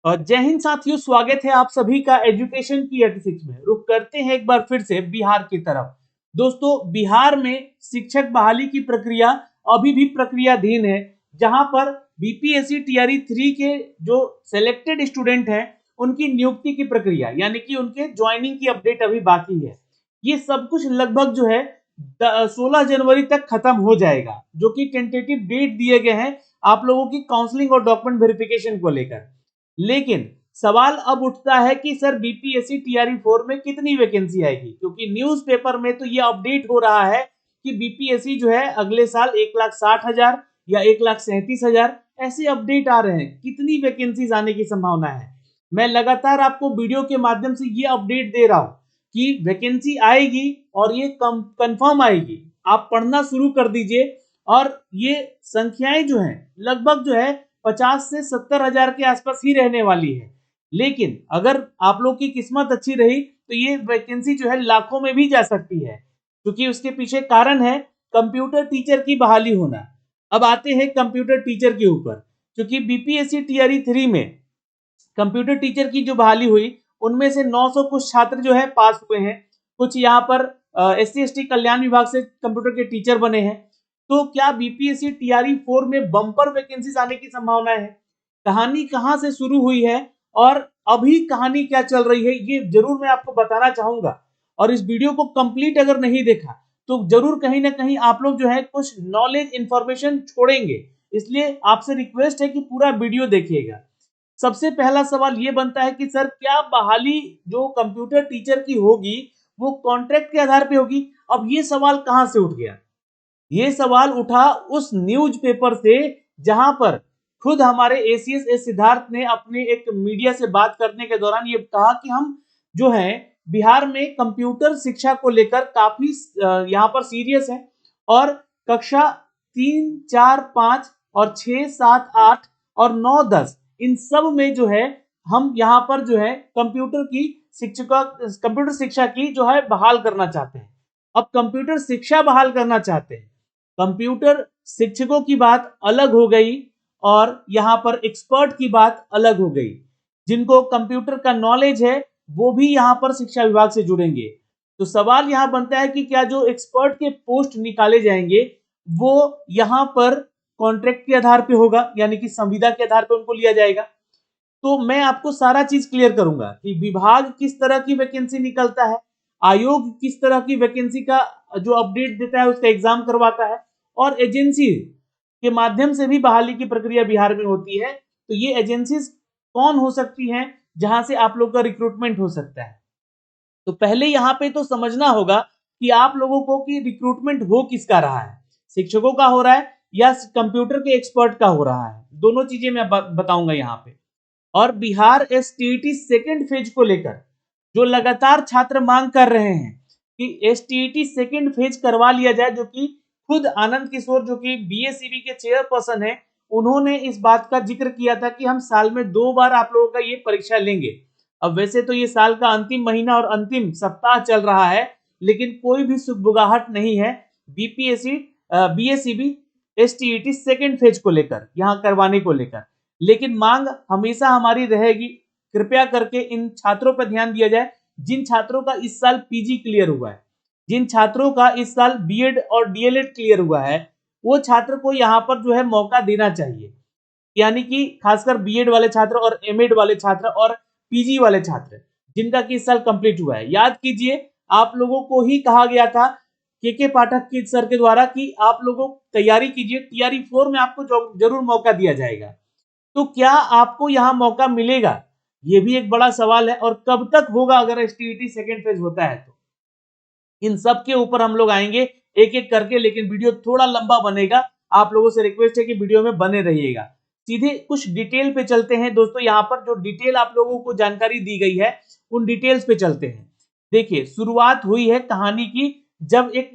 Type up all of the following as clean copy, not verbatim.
जय हिंद साथियों, स्वागत है आप सभी का एजुकेशन की 86 में। रुक करते हैं एक बार फिर से बिहार की तरफ। दोस्तों, बिहार में शिक्षक बहाली की प्रक्रिया अभी भी प्रक्रियाधीन है, जहां पर बीपीएससी टीआरई 3 के जो सिलेक्टेड स्टूडेंट हैं उनकी नियुक्ति की प्रक्रिया यानी कि उनके ज्वाइनिंग की अपडेट अभी बाकी है। ये सब कुछ लगभग जो है 16 जनवरी तक खत्म हो जाएगा, जो कि टेंटेटिव डेट दिए गए हैं आप लोगों की काउंसलिंग और डॉक्यूमेंट वेरिफिकेशन को लेकर। लेकिन सवाल अब उठता है कि सर बीपीएससी टीआरई 4 में कितनी वैकेंसी आएगी, क्योंकि न्यूज़पेपर में तो ये अपडेट हो रहा है कि बीपीएससी जो है अगले साल 1,60,000 या 1,37,000 ऐसे अपडेट आ रहे हैं। कितनी वैकेंसीज आने की संभावना है? मैं लगातार आपको वीडियो के माध्यम से ये अपडेट दे रहा हूं कि वैकेंसी आएगी और ये कंफर्म आएगी। आप पढ़ना शुरू कर दीजिए और ये संख्याएं जो है लगभग जो है 50 से 70,000 के आसपास ही रहने वाली है। लेकिन अगर आप लोग की किस्मत अच्छी रही तो ये वैकेंसी जो है लाखों में भी जा सकती है, क्योंकि उसके पीछे कारण है कंप्यूटर टीचर की बहाली होना। अब आते हैं कंप्यूटर टीचर के ऊपर, क्योंकि बीपीएससी टीआरई 3 में कंप्यूटर टीचर की जो बहाली हुई उनमें से 900 कुछ छात्र जो है पास हुए हैं। कुछ यहाँ पर एससी एसटी कल्याण विभाग से कंप्यूटर के टीचर बने हैं। तो क्या बीपीएससी टीआरई 4 में बम्पर वैकेंसीज आने की संभावना है? कहानी कहां से शुरू हुई है और अभी कहानी क्या चल रही है, ये जरूर मैं आपको बताना चाहूंगा। और इस वीडियो को कंप्लीट अगर नहीं देखा तो जरूर कहीं ना कहीं आप लोग जो है कुछ नॉलेज इंफॉर्मेशन छोड़ेंगे, इसलिए आपसे रिक्वेस्ट है कि पूरा वीडियो देखिएगा। सबसे पहला सवाल ये बनता है कि सर क्या बहाली जो कंप्यूटर टीचर की होगी वो कॉन्ट्रैक्ट के आधार पे होगी? अब ये सवाल कहां से उठ गया? ये सवाल उठा उस न्यूज पेपर से जहां पर खुद हमारे एसीएस एस सिद्धार्थ ने अपने एक मीडिया से बात करने के दौरान ये कहा कि हम जो है बिहार में कंप्यूटर शिक्षा को लेकर काफी यहाँ पर सीरियस है और कक्षा 3, 4, 5 और 6, 7, 8 और 9, 10 इन सब में जो है हम यहाँ पर जो है कंप्यूटर शिक्षा की जो है बहाल करना चाहते हैं। अब कंप्यूटर शिक्षा बहाल करना चाहते हैं, कंप्यूटर शिक्षकों की बात अलग हो गई और यहाँ पर एक्सपर्ट की बात अलग हो गई। जिनको कंप्यूटर का नॉलेज है वो भी यहाँ पर शिक्षा विभाग से जुड़ेंगे। तो सवाल यहाँ बनता है कि क्या जो एक्सपर्ट के पोस्ट निकाले जाएंगे वो यहाँ पर कॉन्ट्रैक्ट के आधार पे होगा, यानी कि संविदा के आधार पे उनको लिया जाएगा। तो मैं आपको सारा चीज क्लियर करूंगा कि विभाग किस तरह की वैकेंसी निकलता है, आयोग किस तरह की वैकेंसी का जो अपडेट देता है उसका एग्जाम करवाता है, और एजेंसी के माध्यम से भी बहाली की प्रक्रिया बिहार में होती है। तो ये एजेंसीज कौन हो सकती हैं जहां से आप लोग का रिक्रूटमेंट हो सकता है? तो पहले यहाँ पे तो समझना होगा कि आप लोगों को कि रिक्रूटमेंट हो किसका रहा है, शिक्षकों का हो रहा है या कंप्यूटर के एक्सपर्ट का हो रहा है। दोनों चीजें मैं बताऊंगा यहाँ पे। और बिहार एसटीईटी सेकेंड फेज को लेकर जो लगातार छात्र मांग कर रहे हैं कि एसटीईटी सेकेंड फेज करवा लिया जाए, जो कि खुद आनंद किशोर जो कि बीएसईबी के चेयरपर्सन है उन्होंने इस बात का जिक्र किया था कि हम साल में 2 बार आप लोगों का ये परीक्षा लेंगे। अब वैसे तो ये साल का अंतिम महीना और अंतिम सप्ताह चल रहा है, लेकिन कोई भी सुगबुगाहट नहीं है BPSC BSEB STET second phase को लेकर, यहाँ करवाने को लेकर। लेकिन मांग हमेशा हमारी रहेगी, कृपया करके इन छात्रों पर ध्यान दिया जाए जिन छात्रों का इस साल पीजी क्लियर हुआ है, जिन छात्रों का इस साल बीएड और डीएलएड क्लियर हुआ है, वो छात्र को यहाँ पर जो है मौका देना चाहिए। यानी कि खासकर बीएड वाले छात्र और एमएड वाले छात्र और पीजी वाले छात्र जिनका कि इस साल कंप्लीट हुआ है। याद कीजिए, आप लोगों को ही कहा गया था के पाठक की सर के द्वारा कि आप लोगों तैयारी कीजिए, टीआरई 4 में आपको जरूर मौका दिया जाएगा। तो क्या आपको यहां मौका मिलेगा, यह भी एक बड़ा सवाल है, और कब तक होगा अगर एसटीईटी सेकेंड फेज होता है तो। इन सब के ऊपर हम लोग आएंगे एक एक करके, लेकिन वीडियो थोड़ा लंबा बनेगा। आप लोगों से रिक्वेस्ट है कि वीडियो में बने रहिएगा। सीधे कुछ डिटेल पे चलते हैं दोस्तों। यहाँ पर जो डिटेल आप लोगों को जानकारी दी गई है उन डिटेल्स पे चलते हैं। देखिए, शुरुआत हुई है कहानी की जब एक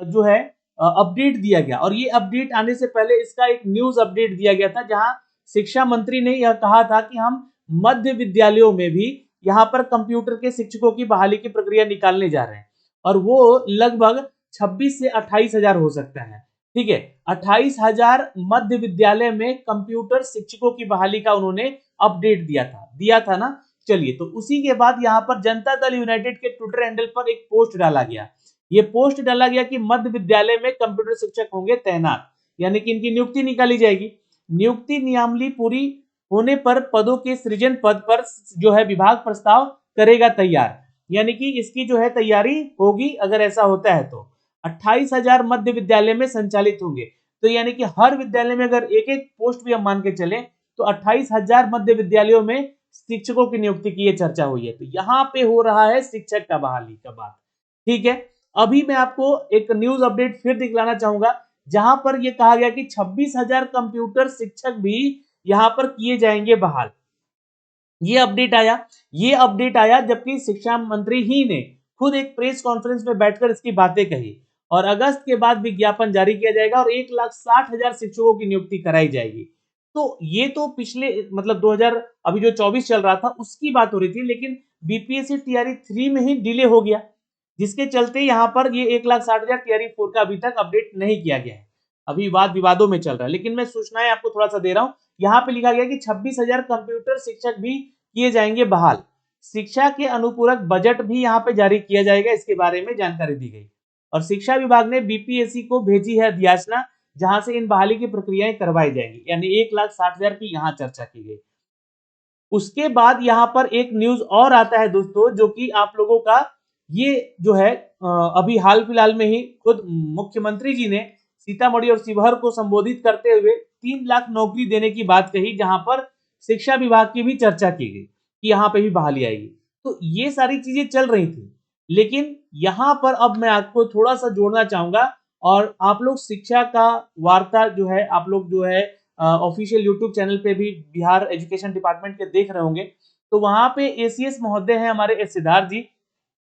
जो है अपडेट दिया गया, और ये अपडेट आने से पहले इसका एक न्यूज अपडेट दिया गया था जहां शिक्षा मंत्री ने यह कहा था कि हम मध्य विद्यालयों में भी यहाँ पर कंप्यूटर के शिक्षकों की बहाली की प्रक्रिया निकालने जा रहे हैं, और वो लगभग 26 से 28,000 हो सकता है। ठीक है, 28,000 मध्य विद्यालय में कंप्यूटर शिक्षकों की बहाली का उन्होंने अपडेट दिया था। दिया था ना। चलिए, तो उसी के बाद यहाँ पर जनता दल यूनाइटेड के ट्विटर हैंडल पर एक पोस्ट डाला गया। ये पोस्ट डाला गया कि मध्य विद्यालय में कंप्यूटर शिक्षक होंगे तैनात, यानी कि इनकी नियुक्ति निकाली जाएगी। नियुक्ति नियमावली पूरी होने पर पदों के सृजन पद पर जो है विभाग प्रस्ताव करेगा तैयार, यानी कि इसकी जो है तैयारी होगी। अगर ऐसा होता है तो 28,000 मध्य विद्यालय में संचालित होंगे, तो यानी कि हर विद्यालय में अगर एक एक पोस्ट भी हम मान के चले तो 28,000 मध्य विद्यालयों में शिक्षकों की नियुक्ति की ये चर्चा हुई है। तो यहाँ पे हो रहा है शिक्षक का बहाली का बात। ठीक है, अभी मैं आपको एक न्यूज अपडेट फिर दिखलाना चाहूंगा, जहां पर यह कहा गया कि 26,000 कंप्यूटर शिक्षक भी यहां पर किए जाएंगे बहाल। ये अपडेट आया जबकि शिक्षा मंत्री ही ने खुद एक प्रेस कॉन्फ्रेंस में बैठकर इसकी बातें कही, और अगस्त के बाद विज्ञापन जारी किया जाएगा और 1,60,000 शिक्षकों की नियुक्ति कराई जाएगी। तो ये तो पिछले मतलब 2000 अभी जो 24 चल रहा था उसकी बात हो रही थी, लेकिन बीपीएससी टीआरई 3 में ही डिले हो गया, जिसके चलते यहाँ पर ये 1,60,000 टीआरई 4 का अभी तक अपडेट नहीं किया गया है। अभी वाद विवादों में चल रहा है, लेकिन मैं सूचनाएं आपको थोड़ा सा दे रहा हूं। यहाँ पे लिखा गया कि 26,000 कंप्यूटर शिक्षक भी किए जाएंगे बहाल। शिक्षा के अनुपूरक बजट भी यहाँ पे जारी किया जाएगा, इसके बारे में जानकारी दी गई। और शिक्षा विभाग ने बीपीएससी को भेजी है अधियाचना, जहां से इन बहाली की प्रक्रियाएं करवाई जाएंगी, यानी 1,60,000 की यहाँ चर्चा की गई। उसके बाद यहाँ पर एक न्यूज और आता है दोस्तों, जो कि आप लोगों का ये जो है अभी हाल फिलहाल में ही खुद मुख्यमंत्री जी ने सीतामढ़ी और शिवहर को संबोधित करते हुए 3 लाख नौकरी देने की बात कही, जहां पर शिक्षा विभाग की भी चर्चा की गई कि यहाँ पे भी बहाली आएगी। तो ये सारी चीजें चल रही थी, लेकिन यहाँ पर अब मैं आपको थोड़ा सा जोड़ना चाहूंगा, और आप लोग शिक्षा का वार्ता जो है आप लोग जो है ऑफिशियल यूट्यूब चैनल पे भी बिहार एजुकेशन डिपार्टमेंट के देख रहे होंगे। तो वहां पे एसीएस महोदय हैं हमारे एस सिद्धार्थ जी,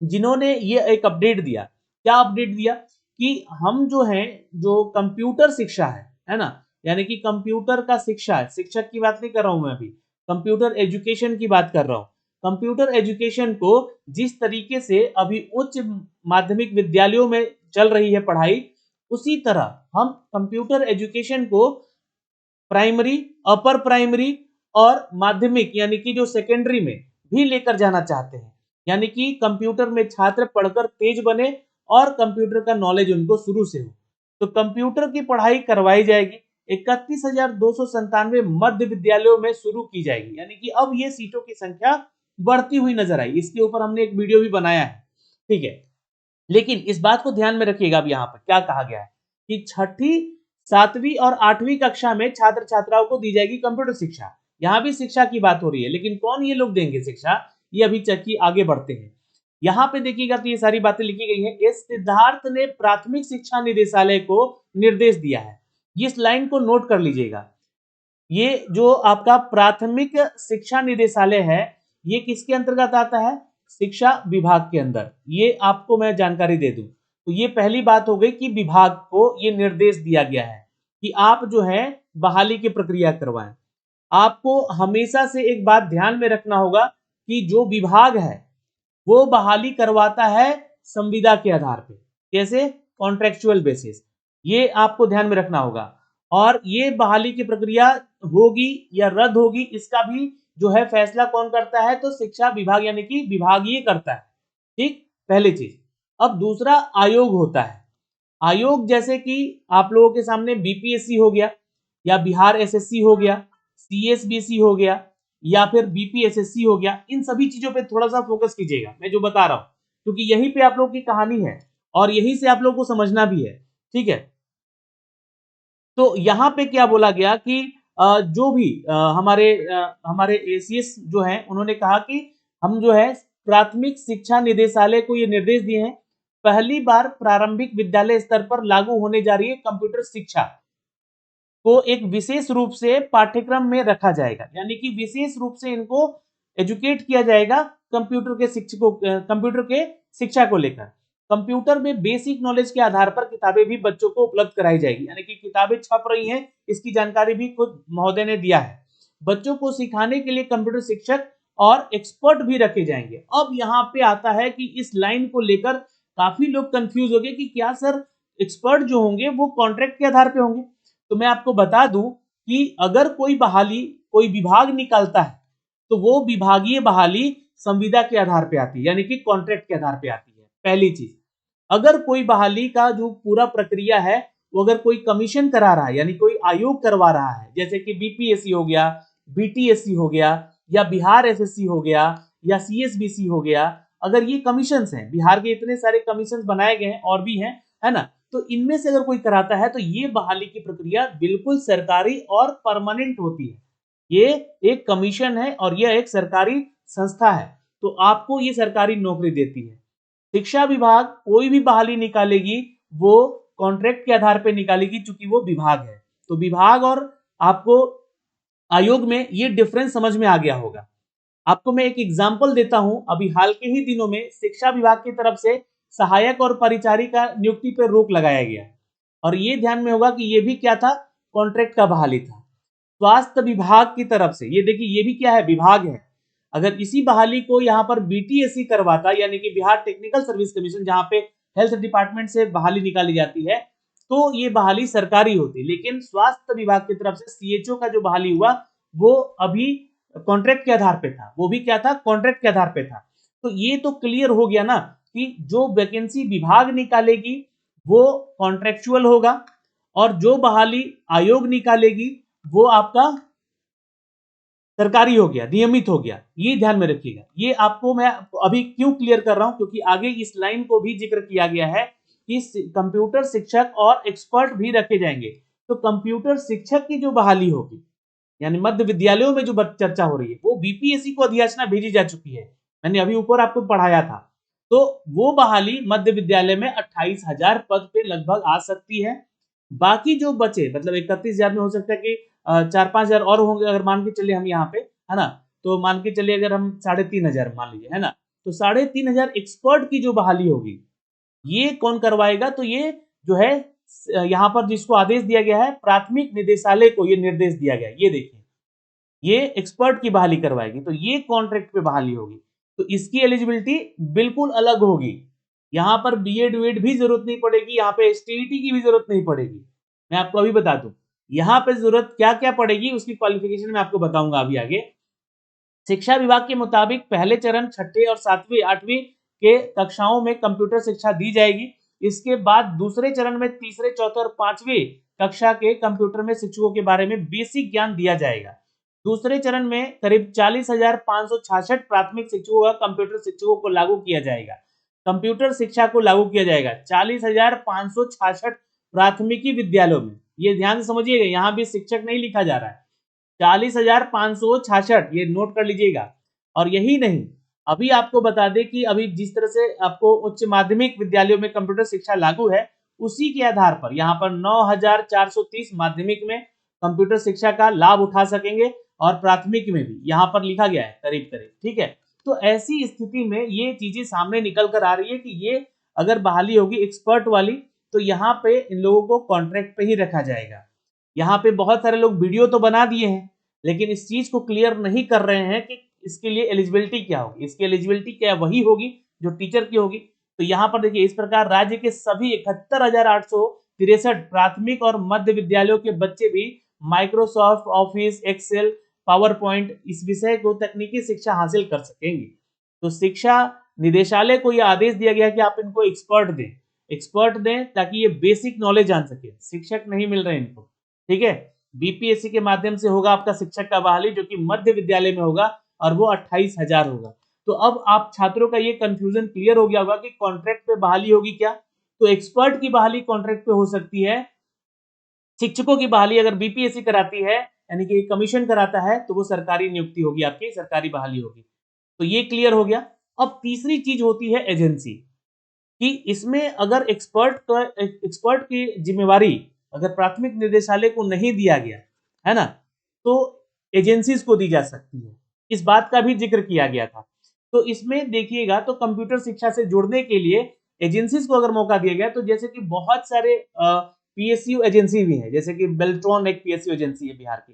जिन्होंने ये एक अपडेट दिया। क्या अपडेट दिया कि हम जो है जो कंप्यूटर शिक्षा है ना, यानी कि कंप्यूटर का शिक्षा है, शिक्षक की बात नहीं कर रहा हूं मैं, अभी कंप्यूटर एजुकेशन की बात कर रहा हूं। कंप्यूटर एजुकेशन को जिस तरीके से अभी उच्च माध्यमिक विद्यालयों में चल रही है पढ़ाई, उसी तरह हम कंप्यूटर एजुकेशन को प्राइमरी, अपर प्राइमरी और माध्यमिक यानी कि जो सेकेंडरी में भी लेकर जाना चाहते हैं, यानी कि कंप्यूटर में छात्र पढ़कर तेज बने और कंप्यूटर का नॉलेज उनको शुरू से हो। तो कंप्यूटर की पढ़ाई करवाई जाएगी, 31,297 मध्य विद्यालयों में शुरू की जाएगी, यानी कि अब ये सीटों की संख्या बढ़ती हुई नजर आई। इसके ऊपर हमने एक वीडियो भी बनाया है, ठीक है। लेकिन इस बात को ध्यान में रखिएगा, अब यहाँ पर क्या कहा गया है कि 6ठी, 7वीं और 8वीं कक्षा में छात्र छात्राओं को दी जाएगी कंप्यूटर शिक्षा। यहाँ भी शिक्षा की बात हो रही है, लेकिन कौन ये लोग देंगे शिक्षा, ये अभी चर्चा आगे बढ़ते हैं। यहाँ पे देखिएगा तो ये सारी बातें लिखी गई है। एस सिद्धार्थ ने प्राथमिक शिक्षा निदेशालय को निर्देश दिया है, इस लाइन को नोट कर लीजिएगा। ये जो आपका प्राथमिक शिक्षा निदेशालय है, ये किसके अंतर्गत आता है, शिक्षा विभाग के अंदर। ये आपको मैं जानकारी दे दूं, तो ये पहली बात हो गई कि विभाग को ये निर्देश दिया गया है कि आप जो है बहाली की प्रक्रिया करवाएं। आपको हमेशा से एक बात ध्यान में रखना होगा कि जो विभाग है वो बहाली करवाता है संविदा के आधार पे, कैसे, कॉन्ट्रेक्चुअल बेसिस। ये आपको ध्यान में रखना होगा। और ये बहाली की प्रक्रिया होगी या रद्द होगी, इसका भी जो है फैसला कौन करता है, तो शिक्षा विभाग यानी कि विभाग ये करता है। ठीक, पहली चीज। अब दूसरा आयोग होता है। आयोग जैसे कि आप लोगों के सामने बीपीएससी हो गया, या बिहार एसएससी हो गया, सीएसबीसी हो गया, या फिर बीपीएसएससी हो गया, इन सभी चीजों पे थोड़ा सा फोकस कीजिएगा, मैं जो बता रहा हूं, क्योंकि यहीं पे आप लोगों की कहानी है और यहीं से आप लोगों को समझना भी है। ठीक है, तो यहां पे क्या बोला गया कि जो भी हमारे एसीएस जो है उन्होंने कहा कि हम जो है प्राथमिक शिक्षा निदेशालय को ये निर्देश दिए हैं, पहली बार प्रारंभिक विद्यालय स्तर पर लागू होने जा रही है कंप्यूटर शिक्षा को एक विशेष रूप से पाठ्यक्रम में रखा जाएगा, यानी कि विशेष रूप से इनको एजुकेट किया जाएगा कंप्यूटर के शिक्षकों, कंप्यूटर के शिक्षा को लेकर। कंप्यूटर में बेसिक नॉलेज के आधार पर किताबें भी बच्चों को उपलब्ध कराई जाएगी, यानी कि किताबें छप रही हैं, इसकी जानकारी भी खुद महोदय ने दिया है। बच्चों को सिखाने के लिए कंप्यूटर शिक्षक और एक्सपर्ट भी रखे जाएंगे। अब यहाँ पे आता है कि इस लाइन को लेकर काफी लोग कंफ्यूज हो गए कि क्या सर एक्सपर्ट जो होंगे वो कॉन्ट्रैक्ट के आधार पे होंगे। तो मैं आपको बता दूं कि अगर कोई बहाली कोई विभाग निकालता है तो वो विभागीय बहाली संविदा के आधार पे आती है, यानी कि कॉन्ट्रैक्ट के आधार पे आती है। पहली चीज, अगर कोई बहाली का जो पूरा प्रक्रिया है वो अगर कोई कमीशन करा रहा है, यानी कोई आयोग करवा रहा है, जैसे कि बीपीएससी हो गया, बीटीएससी हो गया, या बिहार एसएससी हो गया, या सीएसबीसी हो गया, अगर ये कमीशंस हैं, बिहार के इतने सारे कमीशंस बनाए गए हैं और भी हैं, है ना, तो इनमें से अगर कोई कराता है तो ये बहाली की प्रक्रिया बिल्कुल सरकारी और परमानेंट होती है। ये एक कमीशन है और यह एक सरकारी संस्था है, तो आपको ये सरकारी नौकरी देती है। शिक्षा विभाग कोई भी बहाली निकालेगी वो कॉन्ट्रैक्ट के आधार पर निकालेगी, चूंकि वो विभाग है। तो विभाग और आपको आयोग में ये डिफरेंस समझ में आ गया होगा। आपको मैं एक एग्जांपल देता हूं, अभी हाल के ही दिनों में शिक्षा विभाग की तरफ से सहायक और परिचारिका नियुक्ति पर रोक लगाया गया, और ये ध्यान में होगा कि ये भी क्या था, कॉन्ट्रैक्ट का बहाली था। स्वास्थ्य विभाग की तरफ से, ये देखिए ये भी क्या है, विभाग है। अगर इसी बहाली को यहाँ पर बीटीएससी करवाता, यानी कि बिहार टेक्निकल सर्विस कमीशन, जहां पे हेल्थ डिपार्टमेंट से बहाली निकाली जाती है, तो ये बहाली सरकारी होती। लेकिन स्वास्थ्य विभाग की तरफ से सीएचओ का जो बहाली हुआ वो अभी कॉन्ट्रैक्ट के आधार पे था, वो भी क्या था, कॉन्ट्रैक्ट के आधार पे था। तो ये तो क्लियर हो गया ना कि जो वैकेंसी विभाग निकालेगी वो कॉन्ट्रेक्चुअल होगा, और जो बहाली आयोग निकालेगी वो आपका सरकारी हो गया, नियमित हो गया। ये ध्यान में रखिएगा। ये आपको मैं अभी क्यों क्लियर कर रहा हूं, क्योंकि आगे इस लाइन को भी जिक्र किया गया है कि कंप्यूटर शिक्षक और एक्सपर्ट भी रखे जाएंगे। तो कंप्यूटर शिक्षक की जो बहाली होगी, यानी मध्य विद्यालयों में जो चर्चा हो रही है, वो बीपीएससी को अधियाचना भेजी जा चुकी है। मैंने अभी ऊपर आपको पढ़ाया था। तो वो बहाली मध्य विद्यालय में 28,000 पद पे लगभग आ सकती है। बाकी जो बचे, मतलब 31,000 में हो सकता है कि 4-5 हजार और होंगे, अगर मान के चलिए हम यहाँ पे, है ना, तो मान के चलिए अगर हम 3,500 मान लीजिए, है ना, तो 3,500 एक्सपर्ट की जो बहाली होगी ये कौन करवाएगा, तो ये जो है यहाँ पर जिसको आदेश दिया गया है, प्राथमिक निदेशालय को ये निर्देश दिया गया है। ये देखिए, ये एक्सपर्ट की बहाली करवाएगी, तो ये कॉन्ट्रैक्ट पे बहाली होगी। तो इसकी एलिजिबिलिटी बिल्कुल अलग होगी। यहाँ पर बीएड वीएड भी जरूरत नहीं पड़ेगी, यहाँ पे एसटीईटी की भी जरूरत नहीं पड़ेगी। मैं आपको अभी बता दूं यहाँ पे जरूरत क्या क्या पड़ेगी, उसकी क्वालिफिकेशन मैं आपको बताऊंगा अभी आगे। शिक्षा विभाग के मुताबिक पहले चरण 6ठे और 7वीं 8वीं के कक्षाओं में कंप्यूटर शिक्षा दी जाएगी। इसके बाद दूसरे चरण में तीसरे, चौथे और 5वीं कक्षा के कंप्यूटर में शिक्षकों के बारे में बेसिक ज्ञान दिया जाएगा। दूसरे चरण में करीब 40,566 प्राथमिक शिक्षकों व कंप्यूटर शिक्षकों को लागू किया जाएगा। कंप्यूटर शिक्षा को लागू किया जाएगा 40,566 प्राथमिकी विद्यालयों में। ये ध्यान से समझिएगा, यहाँ भी शिक्षक नहीं लिखा जा रहा है, 40,566, ये नोट कर लीजिएगा। और यही नहीं, अभी आपको बता दें कि अभी जिस तरह से आपको उच्च माध्यमिक विद्यालयों में कंप्यूटर शिक्षा लागू है, उसी के आधार पर यहाँ पर 9,430 माध्यमिक में कंप्यूटर शिक्षा का लाभ उठा सकेंगे, और प्राथमिक में भी यहाँ पर लिखा गया है करीब करीब। ठीक है, तो ऐसी स्थिति में ये चीजें सामने निकल कर आ रही है कि ये अगर बहाली होगी एक्सपर्ट वाली, तो यहाँ पे इन लोगों को कॉन्ट्रैक्ट पे ही रखा जाएगा। यहाँ पे बहुत सारे लोग वीडियो तो बना दिए हैं, लेकिन इस चीज को क्लियर नहीं कर रहे हैं कि इसके लिए एलिजिबिलिटी क्या होगी। इसकी एलिजिबिलिटी क्या वही होगी जो टीचर की होगी। तो यहाँ पर देखिए, इस प्रकार राज्य के सभी 71,863 प्राथमिक और मध्य विद्यालयों के बच्चे भी Microsoft Office, Excel, PowerPoint, इस विषय को तकनीकी शिक्षा हासिल कर सकेंगे। तो शिक्षा निदेशालय को यह आदेश दिया गया कि आप इनको एक्सपर्ट दें ताकि ये बेसिक नॉलेज जान सके। शिक्षक नहीं मिल रहे इनको। ठीक है, बीपीएससी के माध्यम से होगा आपका शिक्षक का बहाली, जो कि मध्य विद्यालय में होगा, और वो 28,000 होगा। तो अब आप छात्रों का ये कंफ्यूजन क्लियर हो गया होगा कि कॉन्ट्रैक्ट पे बहाली होगी क्या। तो एक्सपर्ट की बहाली कॉन्ट्रैक्ट पे हो सकती है। शिक्षकों की बहाली अगर बीपीएससी कराती है, यानी कि कमीशन कराता है, तो वो सरकारी नियुक्ति होगी, आपकी सरकारी बहाली होगी। तो ये क्लियर हो गया। अब तीसरी चीज होती है एजेंसी, कि इसमें अगर एक्सपर्ट की जिम्मेवारी अगर प्राथमिक निदेशालय को नहीं दिया गया, है ना, तो एजेंसीज को दी जा सकती है। इस बात का भी जिक्र किया गया था। तो इसमें देखिएगा, तो कंप्यूटर शिक्षा से जुड़ने के लिए एजेंसीज को अगर मौका दिया गया, तो जैसे कि बहुत सारे पीएसयू एजेंसी भी है, जैसे कि बेल्ट्रॉन एक पीएसयू एजेंसी है बिहार की,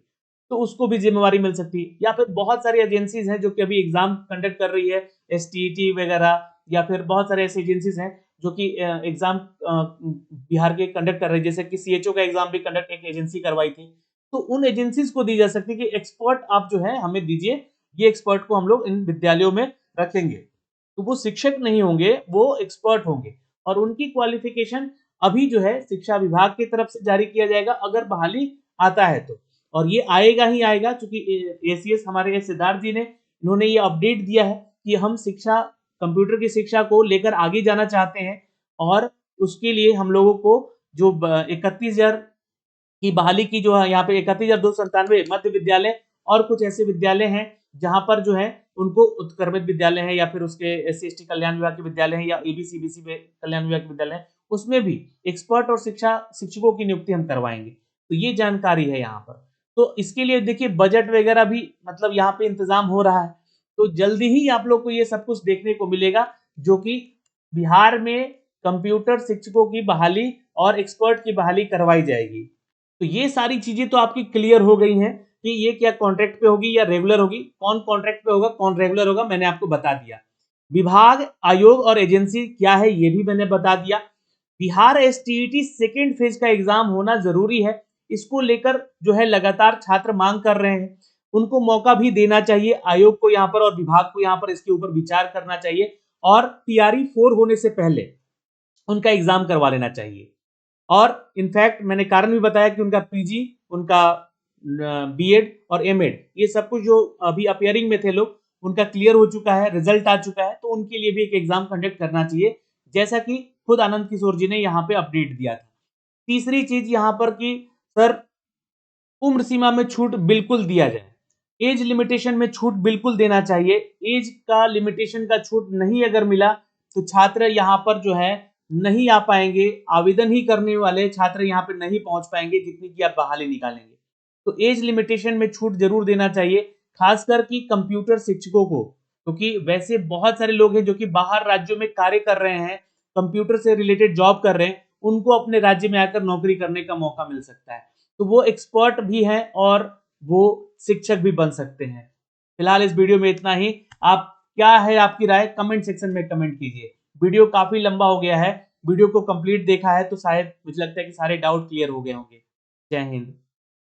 तो उसको भी जिम्मेवारी मिल सकती है। या फिर बहुत सारी एजेंसीज हैं जो कि अभी एग्जाम कंडक्ट कर रही है, एसटीईटी वगैरह, या फिर बहुत सारे ऐसे एजेंसीज हैं जो कि एग्जाम बिहार के कंडक्ट कर रही है, जैसे कि सीएचओ का एग्जाम भी कंडक्ट एक एजेंसी करवाई थी। तो उन एजेंसीज को दी जा सकती है कि एक्सपर्ट आप जो है हमें दीजिए, ये एक्सपर्ट को हम लोग इन विद्यालयों में रखेंगे। तो वो शिक्षक नहीं होंगे, वो एक्सपर्ट होंगे और उनकी क्वालिफिकेशन अभी जो है शिक्षा विभाग की तरफ से जारी किया जाएगा अगर बहाली आता है तो, और ये आएगा ही आएगा क्योंकि एसीएस हमारे सिद्धार्थ जी ने इन्होंने ये अपडेट दिया है कि हम शिक्षा कंप्यूटर की शिक्षा को लेकर आगे जाना चाहते हैं और उसके लिए हम लोगों को जो 31,000 की बहाली की जो है यहाँ पे 31,297 मध्य विद्यालय और कुछ ऐसे विद्यालय हैं जहां पर जो है उनको उत्क्रमित विद्यालय है या फिर उसके SC/ST कल्याण विभाग के विद्यालय हैं या ABCBC में कल्याण विभाग के विद्यालय हैं, उसमें भी एक्सपर्ट और शिक्षकों की नियुक्ति हम करवाएंगे। तो ये जानकारी है यहाँ पर। तो इसके लिए देखिए बजट वगैरह भी मतलब यहाँ पे इंतजाम हो रहा है, तो जल्दी ही आप लोग को ये सब कुछ देखने को मिलेगा जो कि बिहार में कंप्यूटर शिक्षकों की बहाली और एक्सपर्ट की बहाली करवाई जाएगी। तो ये सारी चीजें तो आपकी क्लियर हो गई हैं कि ये क्या कॉन्ट्रैक्ट पे होगी या रेगुलर होगी, कौन कॉन्ट्रैक्ट पे होगा कौन रेगुलर होगा, मैंने आपको बता दिया। विभाग, आयोग और एजेंसी क्या है ये भी मैंने बता दिया। बिहार STET सेकेंड फेज का एग्जाम होना जरूरी है, इसको लेकर जो है लगातार छात्र मांग कर रहे हैं, उनको मौका भी देना चाहिए आयोग को यहाँ पर और विभाग को यहाँ पर इसके ऊपर विचार करना चाहिए और TRE 4 होने से पहले उनका एग्जाम करवा लेना चाहिए। और इनफैक्ट मैंने कारण भी बताया कि उनका PG, उनका BEd और MAd ये सब कुछ जो अभी अपियरिंग में थे लोग उनका क्लियर हो चुका है, रिजल्ट आ चुका है, तो उनके लिए भी एक एग्जाम कंडक्ट करना चाहिए जैसा कि खुद आनंद किशोर जी ने यहाँ पे अपडेट दिया था। तीसरी चीज यहाँ पर कि सर उम्र सीमा में छूट बिल्कुल दिया जाए, एज लिमिटेशन में छूट बिल्कुल देना चाहिए। एज का लिमिटेशन का छूट नहीं अगर मिला तो छात्र यहाँ पर जो है नहीं आ पाएंगे, आवेदन ही करने वाले छात्र यहाँ पे नहीं पहुंच पाएंगे जितनी की आप बहाली निकालेंगे। तो एज लिमिटेशन में छूट जरूर देना चाहिए, खासकर कि कंप्यूटर शिक्षकों को, क्योंकि वैसे बहुत सारे लोग हैं जो कि बाहर राज्यों में कार्य कर रहे हैं, कंप्यूटर से रिलेटेड जॉब कर रहे हैं, उनको अपने राज्य में आकर नौकरी करने का मौका मिल सकता है, तो वो एक्सपर्ट भी हैं और वो शिक्षक भी बन सकते हैं। फिलहाल इस वीडियो में इतना ही। आप क्या है आपकी राय कमेंट सेक्शन में कमेंट कीजिए। वीडियो काफी लंबा हो गया है, वीडियो को कंप्लीट देखा है तो शायद मुझे लगता है कि सारे डाउट क्लियर हो गए होंगे। जय हिंद।